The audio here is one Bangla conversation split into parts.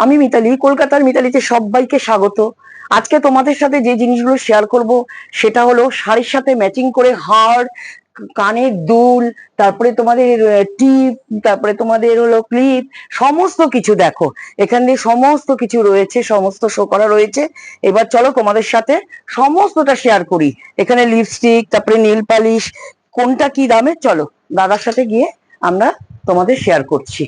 আমি মিতালি, কলকাতার মিতালিতে সবাইকে স্বাগত। আজকে তোমাদের সাথে যে জিনিসগুলো শেয়ার করব সেটা হলো শাড়ির সাথে ম্যাচিং করে হার, কানের দুল, তারপরে তোমাদের টিপ, তারপরে তোমাদের হলো ক্লিপ, সমস্ত কিছু দেখো এখানে সমস্ত কিছু রয়েছে, সমস্ত শো করা রয়েছে। এবার চলো তোমাদের সাথে সমস্তটা শেয়ার করি। এখানে লিপস্টিক, তারপরে নীল পালিশ, কোনটা কি দামে, চলো দাদার সাথে গিয়ে আমরা তোমাদের শেয়ার করছি।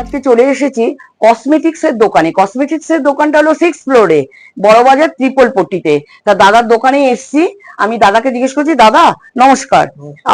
আজকে চলে এসেছি কসমেটিক্স এর দোকানে। কসমেটিক্স এর দোকানটা হলো 6th ফ্লোরে, বড়বাজার ত্রিপল পট্টিতে। তা দাদার দোকানে এসছি। আমি দাদাকে জিজ্ঞেস করছি, দাদা নমস্কার,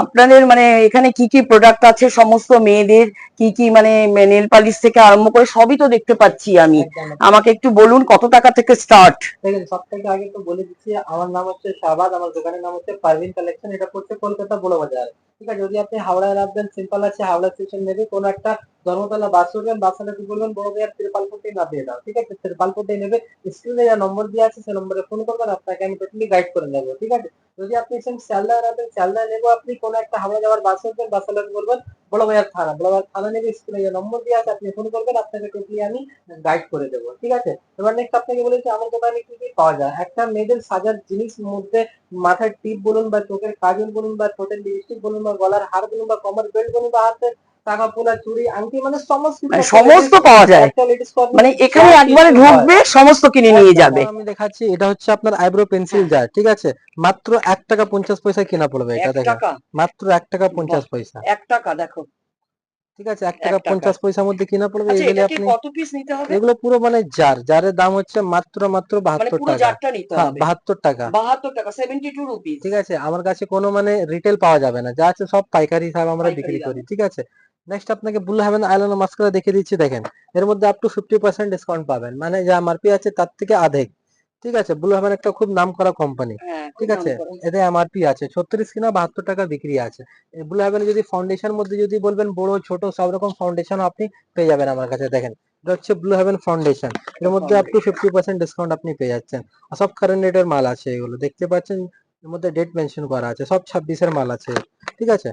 আপনাদের মানে এখানে কি কি প্রোডাক্ট আছে, সমস্ত মেয়েদের কি কি মানে নেল পালিশ থেকে আরম্ভ করে সবই তো দেখতে পাচ্ছি আমি। আমাকে একটু বলুন কত টাকা থেকে স্টার্ট? দেখেন, সব থেকে আগে তো বলে দিচ্ছি, আমার নাম হচ্ছে শাহবাজ, আমার দোকানের নাম হচ্ছে পারভিন কালেকশন। এটা পড়ছে কলকাতা বড় বাজার। ঠিক আছে, যদি আপনি হাওড়ায় রাখবেন সিম্পল আছে, হাওড়া স্টেশন নেবে, কোনো একটা ধর্মতলা বাস উঠবেন, বাসটা কি বলবেন বড় বাজার ত্রিপালপুরটি না দিয়ে দাও। ঠিক আছে, ত্রিপালপুরটি নেবে, স্ক্রিনে যা নম্বর দেওয়া আছে সেই নম্বরে ফোন করবেন, আপনাকে আমি টোটালি গাইড করে নেবো। ঠিক আছে, যদি আপনি শিয়ালদায় রাখবেন, শিয়ালদায় নেবো, আপনি কোনো একটা হাওড়া যাওয়ার বাস উঠবেন, বাসওয়ালাকে বলবেন বড় বাজার থানা, বড় বাজার থানা নেবে, স্ক্রিনে যে নম্বর দেওয়া আছে আপনি ফোন করবেন, আপনাকে টোটালি আমি গাইড করে দেবো। ঠিক আছে, এবার নেক্সট আপনাকে বলেছি আমার দোকানে কি কি পাওয়া যায়। একটা মেয়েদের সাজার জিনিস মধ্যে মাথার টিপ বলুন বা চোখের কাজল বলুন বা ঠোঁটের লিপস্টিক বলুন বা গলার হার বলুন বা কমর বেল্ট বলুন বা হাতের টাকা পোলা চুড়ি আংটি, মানে সমস্ত সমস্ত পাওয়া যায়, মানে এখানে একবারে ঢুকবে সমস্ত কিনে নিয়ে যাবে। আমি দেখাচ্ছি, এটা হচ্ছে আপনার আইব্রো পেন্সিল জার। ঠিক আছে, মাত্র 1 টাকা 50 পয়সা কিনা পড়বে। এটা দেখেন, মাত্র 1 টাকা 50 পয়সা। 1 টাকা দেখো। ঠিক আছে, 1 টাকা 50 পয়সার মধ্যে কিনা পড়বে। আচ্ছা, এগুলি এটা কি আপনি কত পিস নিতে হবে? এগুলো পুরো মানে জারের দাম হচ্ছে মাত্র মানে 72 পুরো টাকা। জারটা নিতে হ্যাঁ, হবে? 72 টাকা। 72 টাকা, 72 রুপিস। ঠিক আছে, আমার কাছে কোনো মানে রিটেল পাওয়া যাবে না, যা আছে সব পাইকারি হিসাবে আমরা পাইকারি বিক্রি করি। দামে। ঠিক আছে, নেক্সট আপনাকে ব্লু হেভেন আইলাইনার মাস্কারা দেখিয়ে দিচ্ছি। দেখেন, এর মধ্যে আপ টু 50% ডিসকাউন্ট পাবেন, মানে যা এমআরপি আছে তার থেকে আধেক। ঠিক আছে, ব্লু হেভেন একটা খুব নাম করা কোম্পানি। হ্যাঁ, খুব ঠিক নাম আছে, করা। এতে এমআরপি আছে 36 কিনা 72 টাকা বিক্রি আছে। ব্লু হেভেন যদি ফাউন্ডেশন মধ্যে যদি বলবেন বড় ছোট সব রকম ফাউন্ডেশন আপনি পেয়ে যাবেন আমার কাছে। দেখেন, এটা হচ্ছে ব্লু হেভেন ফাউন্ডেশন, এর মধ্যে আপ টু 50% ডিসকাউন্ট আপনি পেয়ে যাচ্ছেন। আর সব কারেন্ট রেটের মাল আছে, এগুলো দেখতে পাচ্ছেন, এর মধ্যে ডেট মেনশন করা আছে, সব 26 এর মাল আছে। ঠিক আছে,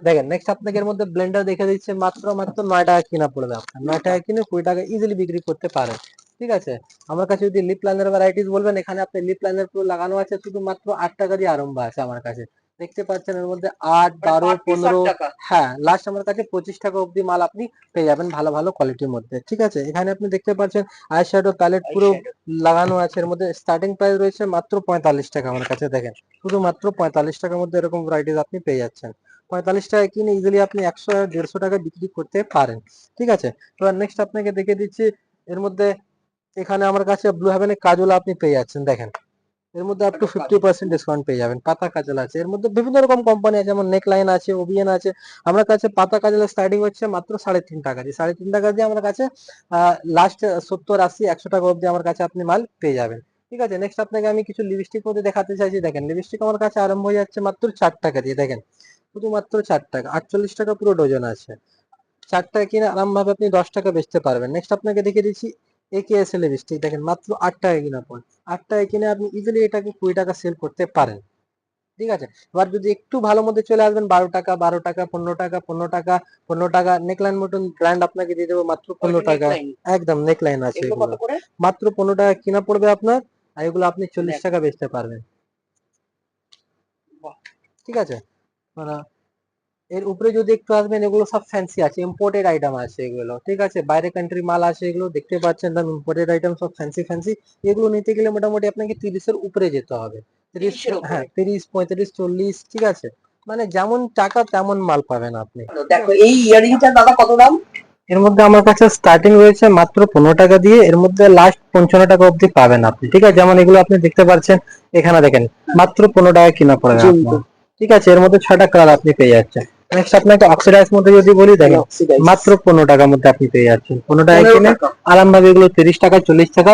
দেখেন নেক্সট আপনাকে এর মধ্যে ব্লেন্ডার দেখে দিচ্ছে, মাত্র 9 টাকা কিনা পড়বে। আপনার 9 টাকা কিনে 20 টাকা ইজিলি বিক্রি করতে পারেন। ঠিক আছে, আমার কাছে যদি লিপ লাইনার ভ্যারাইটিস বলবেন, এখানে আপনি লিপ লাইনার পুরো লাগানো আছে, শুধু মাত্র 8 টাকা দিয়ে আরম্ভ আছে আমার কাছে। দেখতে পাচ্ছেন এর মধ্যে 8, 12, 15, হ্যাঁ লাস্ট আমার কাছে 25 টাকা অব্দি মাল আপনি পেয়ে যাবেন ভালো ভালো কোয়ালিটির মধ্যে। ঠিক আছে, এখানে আপনি দেখতে পাচ্ছেন আই শ্যাডো প্যালেট পুরো লাগানো আছে, এর মধ্যে স্টার্টিং প্রাইস রয়েছে মাত্র 45 টাকা আমার কাছে। দেখেন, শুধুমাত্র 45 টাকার মধ্যে এরকম ভ্যারাইটিস আপনি পেয়ে যাচ্ছেন। 45 টাকা কিনে ইজিলি আপনি 100-150 টাকা বিক্রি করতে পারেন। ঠিক আছে, এবার নেক্সট আপনাকে দেখে দিচ্ছি, এর মধ্যে এখানে আমার কাছে ব্লু হেভেনের কাজল আপনি পেয়ে যাচ্ছেন। দেখেন, এর মধ্যে আপ টু 50% ডিসকাউন্ট পেয়ে যাবেন। পাতা কাজল আছে, এর মধ্যে বিভিন্ন রকম কোম্পানি আছে, যেমন নেক লাইন আছে, ওবিএন আছে। আমার কাছে পাতা কাজলের স্টার্টিং হচ্ছে মাত্র 3.5 টাকা দিয়ে। 3.5 টাকা দিয়ে আমার কাছে লাস্ট 70, 80, 100 টাকা অব্দি আমার কাছে আপনি মাল পেয়ে যাবেন। ঠিক আছে, নেক্সট আপনাকে আমি কিছু লিপস্টিক মধ্যে দেখাতে চাইছি। দেখেন, লিপস্টিক আমার কাছে আরম্ভ হয়ে যাচ্ছে মাত্র 4 টাকা দিয়ে। দেখেন, শুধুমাত্র 4 টাকা, 48 টাকা পুরো ডজন আছে। 4 টাকা কিনে আরামভাবে আপনি 10 টাকা বেচতে পারবেন। নেক্সট আপনাকে দেখিয়ে দিচ্ছি একেএস এর লিপস্টিক। দেখেন, মাত্র 8 টাকা কিনা পড়ে। 8 টাকা কিনে আপনি ইজিলি এটাকে 20 টাকা সেল করতে পারেন। ঠিক আছে, এবার যদি একটু ভালো মধ্যে চলে আসবেন, 12 টাকা, 12 টাকা, 15 টাকা, 15 টাকা, 15 টাকা, নেকলাইন মতন ব্র্যান্ড আপনাকে দিয়ে দেবো মাত্র 15 টাকা। একদম নেকলাইন আছে এগুলো, মাত্র 15 টাকা কিনা পড়বে আপনার, আর এগুলো আপনি 40 টাকা বেচতে পারবেন। ঠিক আছে, এর উপরে যদি একটু আসবেন, এগুলো সব ফ্যান্সি আছে, ইম্পোর্টেড আইটেম আছে এগুলো। ঠিক আছে, বাইরে কান্ট্রি মাল আছে এগুলো, দেখতে পাচ্ছেন দাম, ইম্পোর্টেড আইটেম সব ফ্যান্সি ফ্যান্সি। এগুলো নিতে গেলে মোটামুটি আপনাকে 30 এর উপরে যেতে হবে। 30, হ্যাঁ 30, 35, 40। ঠিক আছে, মানে যেমন টাকা তেমন মাল পাবেন আপনি। দেখো এই ইয়ারিংটা দাদা কত দাম? এর মধ্যে আমার কাছে স্টার্টিং রয়েছে মাত্র 15 টাকা দিয়ে, এর মধ্যে লাস্ট 55 টাকা অবধি পাবেন আপনি, ঠিক আছে। যেমন এগুলো আপনি দেখতে পাচ্ছেন, এখানে দেখেন মাত্র 15 টাকা কিনা পড়ে আপনার, ঠিক আছে। এর মধ্যে 6টা কালার আপনি পেয়ে যাচ্ছেন। নেক্সট আপনাকে অক্সিডাইজ মধ্যে যদি বলি, দেখেন মাত্র 15 টাকার মধ্যে আপনি পেয়ে যাচ্ছেন। 15 টাকা কিনে আরামভাবে এগুলো 30 টাকা 40 টাকা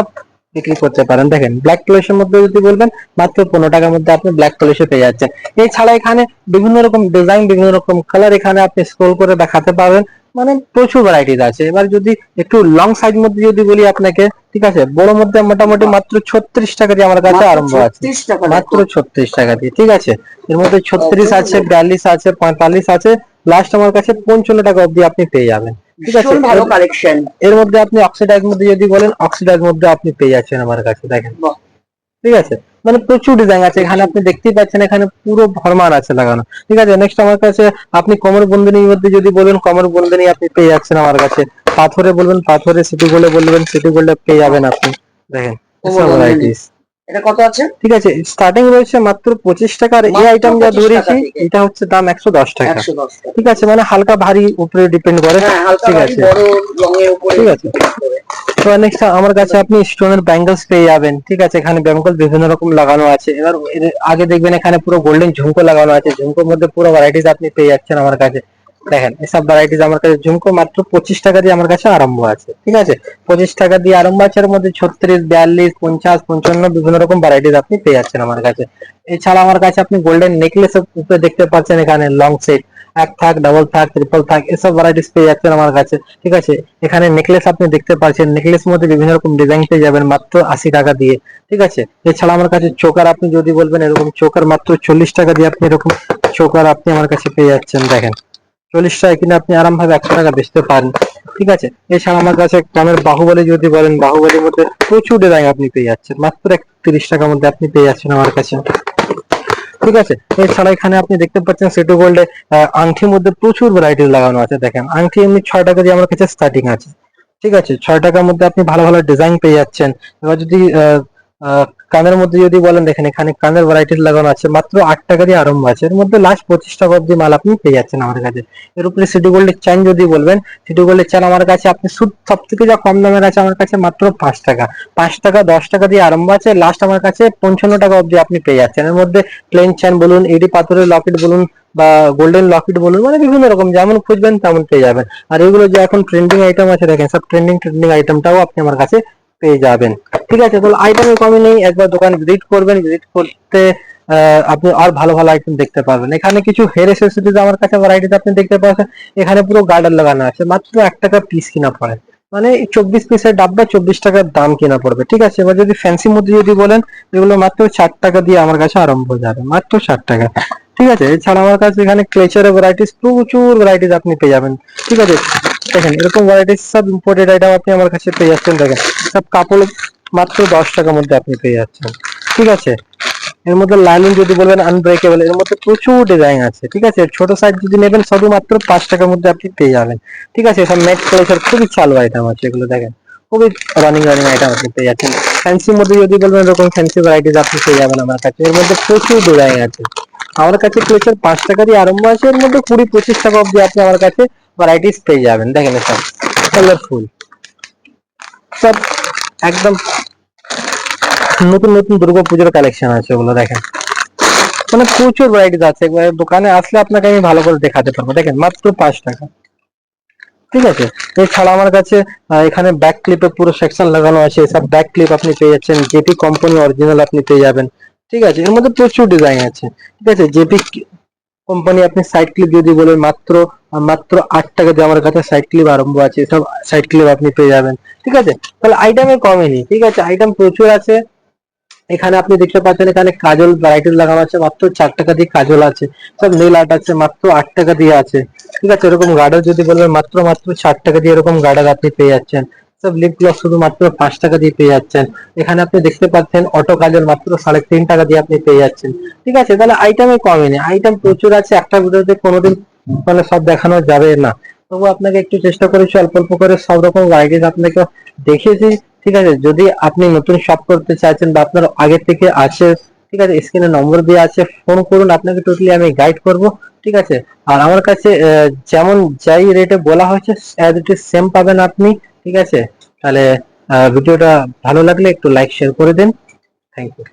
বিক্রি করতে পারেন। দেখেন ব্ল্যাক পলিশের মধ্যে যদি বলবেন, মাত্র 15 টাকার মধ্যে আপনি ব্ল্যাক পলিশে পেয়ে যাচ্ছেন। এছাড়া এখানে বিভিন্ন রকম ডিজাইন, বিভিন্ন রকম কালার এখানে আপনি স্ক্রল করে দেখাতে পারবেন, মানে প্রচুর ভ্যারাইটিস আছে। এবার যদি একটু লং সাইজ মধ্যে যদি বলি আপনাকে, ঠিক আছে, বড় মধ্যে মোটামুটি মাত্র 36 টাকা দিয়ে আমার কাছে আরম্ভ আছে, মাত্র 36 টাকা দিয়ে, ঠিক আছে। এর মধ্যে 36 আছে, 42 আছে, 45 আছে, লাস্ট আমার কাছে 55 টাকা অবধি আপনি পেয়ে যাবেন, ঠিক আছে। ভালো কালেকশন। এর মধ্যে আপনি অক্সিডাইজ মধ্যে যদি বলেন, অক্সিডাইজ মধ্যে আপনি পেয়ে যাচ্ছেন আমার কাছে, দেখেন, ঠিক আছে। মানে প্রচুর ডিজাইন আছে এখানে, আপনি দেখতেই পাচ্ছেন এখানে পুরো ভরমার আছে লাগানো, ঠিক আছে। নেক্সট আমার কাছে আপনি কোমর বন্ধনীর মধ্যে যদি বলেন, কোমর বন্ধনী আপনি পেয়ে যাচ্ছেন আমার কাছে। পাথরে বলবেন, পাথরে, সিটি গোল্ডে বলবেন, সিটি গোল্ডে পেয়ে যাবেন আপনি, দেখেন ভ্যারাইটিস। এটা কত আছে? ঠিক আছে, স্টার্টিং রয়েছে মাত্র 25 টাকা। আর এই আইটেম যা ধরেছি, এটা হচ্ছে দাম 110 টাকা, ঠিক আছে। মানে হালকা ভারী উপরে ডিপেন্ড করে, ঠিক আছে, ঠিক আছে। তো নেক্সট আমার কাছে আপনি স্টোনের ব্যাঙ্গলস পেয়ে যাবেন, ঠিক আছে। এখানে ব্যাঙ্গল বিভিন্ন রকম লাগানো আছে। এবার আগে দেখবেন এখানে পুরো গোল্ডেন ঝুমকো লাগানো আছে, ঝুমকোর মধ্যে পুরো ভ্যারাইটিস আপনি পেয়ে যাচ্ছেন আমার কাছে। দেখেন এসব ভ্যারাইটিস আমার কাছে, ঝুমকো মাত্র 25 টাকা দিয়ে আমার কাছে আরম্ভ আছে, ঠিক আছে। 25 টাকা দিয়ে আরম্ভ আছে, এর মধ্যে 36, 42, 50, 55 বিভিন্ন রকম ভ্যারাইটিস আপনি পেয়ে যাচ্ছেন আমার কাছে। এছাড়া আমার কাছে আপনি গোল্ডেন নেকলেস উপরে দেখতে পাচ্ছেন, এখানে লং সেট, এক থাক, ডাবল থাক, ট্রিপল থাক, এসব ভ্যারাইটিস পেয়ে যাচ্ছেন আমার কাছে, ঠিক আছে। এখানে নেকলেস আপনি দেখতে পাচ্ছেন, নেকলেস মধ্যে বিভিন্ন রকম ডিজাইন পেয়ে যাবেন মাত্র 80 টাকা দিয়ে, ঠিক আছে। এছাড়া আমার কাছে চোকার আপনি যদি বলবেন, এরকম চোকার মাত্র 40 টাকা দিয়ে আপনি এরকম চোকার আপনি আমার কাছে পেয়ে যাচ্ছেন। দেখেন 40 টাকা কিনে আপনি আরামভাবে 100 টাকা বেচতে পারেন, ঠিক আছে। এছাড়া আমার কাছে কানের বাহুবলী যদি বলেন, বাহুবলীর মধ্যে প্রচুর ডিজাইন আপনি পেয়ে যাচ্ছেন, মাত্র 31 টাকার মধ্যে আপনি পেয়ে যাচ্ছেন আমার কাছে, ঠিক আছে। এছাড়া এখানে আপনি দেখতে পাচ্ছেন সিটি গোল্ডে আংটির মধ্যে প্রচুর ভ্যারাইটিস লাগানো আছে। দেখেন আংটি এমনি 6 টাকা দিয়ে আমার কাছে স্টার্টিং আছে, ঠিক আছে। 6 টাকার মধ্যে আপনি ভালো ভালো ডিজাইন পেয়ে যাচ্ছেন। এবার যদি কানের মধ্যে যদি বলেন, দেখেন এখানে কানের ভ্যারাইটিস লাগানো আছে, মাত্র 8 টাকা দিয়ে আরম্ভ আছে, এর মধ্যে লাস্ট 25 টাকা অব্দি মাল আপনি পেয়ে যাচ্ছেন আমার কাছে। এর উপরে সিটি গোল্ডের চেন যদি বলবেন, সিটি গোল্ডের চেন আমার কাছে আপনি সব থেকে যা কম দামের আছে আমার কাছে মাত্র 5 টাকা, 5 টাকা 10 টাকা দিয়ে আরম্ভ আছে, লাস্ট আমার কাছে 55 টাকা অব্দি আপনি পেয়ে যাচ্ছেন। এর মধ্যে প্লেন চেন বলুন, এডি পাথরের লকেট বলুন, বা গোল্ডেন লকেট বলুন, মানে বিভিন্ন রকম যেমন খুঁজবেন তেমন পেয়ে যাবেন। আর এগুলো যে এখন ট্রেন্ডিং আইটেম আছে, দেখেন সব ট্রেন্ডিং আইটেমটাও আপনি আমার কাছে পেয়ে যাবেন, ঠিক আছে। তো আইটেমের কমই নেই, একবার দোকান ভিজিট করবেন, ভিজিট করতে আপনি আর ভালো ভালো আইটেম দেখতে পারবেন। এখানে কিছু হেয়ার অ্যাক্সেসরিজ আমার কাছে ভ্যারাইটিস আপনি দেখতে পাচ্ছেন, এখানে পুরো গার্ডার লাগানো আছে, মাত্র 1 টাকা পিস কিনা পড়ে, মানে 24 পিসের ডাব্বা 24 টাকার দাম কিনা পড়বে, ঠিক আছে। এবার যদি ফ্যান্সি মধ্যে যদি বলেন, এগুলো মাত্র 60 টাকা দিয়ে আমার কাছে আরম্ভ হয়ে যাবে, মাত্র 60 টাকা, ঠিক আছে। এছাড়া আমার কাছে এখানে ক্লেচারের ভ্যারাইটিস, প্রচুর ভ্যারাইটিস আপনি পেয়ে যাবেন, ঠিক আছে। দেখেন এরকম ভ্যারাইটিস সব ইম্পোর্টেড আইটেম আপনি আমার কাছে পেয়ে যাচ্ছেন। দেখেন সব কাপড় মাত্র 10 টাকার মধ্যে আপনি পেয়ে যাচ্ছেন, ঠিক আছে। এর মধ্যে লাইনিং যদি বলবেন আনব্রেকেবল, এর মধ্যে প্রচুর ডিজাইন আছে, ঠিক আছে। ছোট সাইজ যদি নেবেন, সবই মাত্র 5 টাকার মধ্যে আপনি পেয়ে যাবেন, ঠিক আছে। সব ম্যাট ক্লেচার খুবই চালু আইটেম আছে এগুলো, দেখেন খুবই রানিং আইটেম আপনি পেয়ে যাচ্ছেন। ফ্যান্সির মধ্যে যদি বলবেন, এরকম ফ্যান্সি ভ্যারাইটিস আপনি পেয়ে যাবেন আমার কাছে। এর মধ্যে প্রচুর ডিজাইন আছে আমার কাছে, ক্লেচার 5 টাকা দিয়ে আরম্ভ আছে, এর মধ্যে 20-25 টাকা অব্দি আপনি আমার কাছে ভ্যারাইটিস পেয়ে যাবেন। দেখেন সব কালারফুল, সব একদম নতুন নতুন দুর্গাপূজার কালেকশন আছে ওগুলো, দেখেন মানে প্রচুর ভ্যারাইটিস আছে। একবার দোকানে আসলে আপনাকে আমি ভালো করে দেখাতে পারবো। দেখেন মাত্র 5 টাকা, ঠিক আছে। এছাড়া আমার কাছে এখানে ব্যাক ক্লিপে পুরো সেকশন লাগানো আছে, সব ব্যাক ক্লিপ আপনি পেয়ে যাচ্ছেন, জেপি কোম্পানি অরিজিনাল আপনি পেয়ে যাবেন, ঠিক আছে। এর মধ্যে প্রচুর ডিজাইন আছে, ঠিক আছে। জেপি কোম্পানি আপনি সাইড ক্লিপ যদি বলেন, মাত্র মাত্র 8 টাকা দিয়ে আমার কাছে সাইড ক্লিপ আরম্ভ আছে, সব সাইড ক্লিপ আপনি পেয়ে যাবেন, ঠিক আছে। তাহলে আইটেমে কমই নেই, ঠিক আছে, আইটেম প্রচুর আছে। এখানে আপনি দেখতে পাচ্ছেন, এখানে কাজল ভ্যারাইটিস লাগানো আছে, মাত্র 4 টাকা দিয়ে কাজল আছে, সব নেল আর্ট আছে, মাত্র 8 টাকা দিয়ে আছে, ঠিক আছে। এরকম গার্ডার যদি বলবেন, মাত্র 4 টাকা দিয়ে এরকম গার্ডার আপনি পেয়ে যাচ্ছেন। সব লিপ গ্লস শুধু মাত্র 5 টাকা দিয়ে পেয়ে যাচ্ছেন। এখানে আপনি দেখতে পাচ্ছেন অটো কাজল, মাত্র 3.5 টাকা দিয়ে আপনি পেয়ে যাচ্ছেন, ঠিক আছে। তাহলে আইটেমে কমই নেই, আইটেম প্রচুর আছে, একটা ভিডিওতে কোনোদিন মানে সব দেখানো যাবে না। তবু আপনাকে একটু চেষ্টা করেছি অল্প অল্প করে সব রকম ভ্যারাইটিস আপনাকে দেখিয়েছি, ঠিক আছে। যদি আপনি নতুন শপ করতে চাইছেন, বা আপনার আগে থেকে আছে, ঠিক আছে, স্ক্রিনে নম্বর দেওয়া আছে, ফোন করুন, আপনাকে টোটালি আমি গাইড করব। ঠিক আছে, আর আমার কাছে যেমন যাই রেটে বলা হয়েছে অ্যাজ ইট ইজ সেম পাবেন আপনি। ঠিক আছে, তাহলে ভিডিওটা ভালো লাগলে একটু লাইক শেয়ার করে দিন। Thank you.